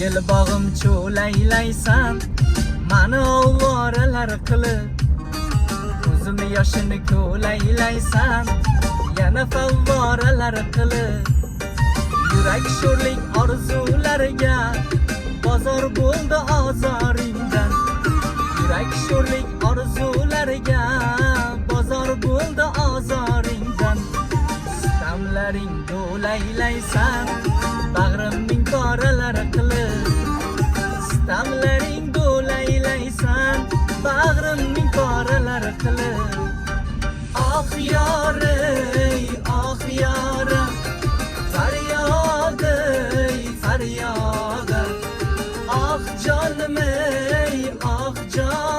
Yel bog'im cho'laylaysan, mani ovoralar qilib. Ko'zim yoshini ko'laylaysan, yana favvoralar qilib. Yurak sho'rlik orzularga bozor bo'ldi ozoringdan. Yurak sho'rlik orzularga bozor bo'ldi ozoringdan. Istamlaring do'laylaysan, bag'rimning qoralari qilib. Istamlaring do'laylaysan, bag'rimning qoralari qilib. Ah yorim, ah yorim, faryod-ey faryod. Ah jonim ey, ah jon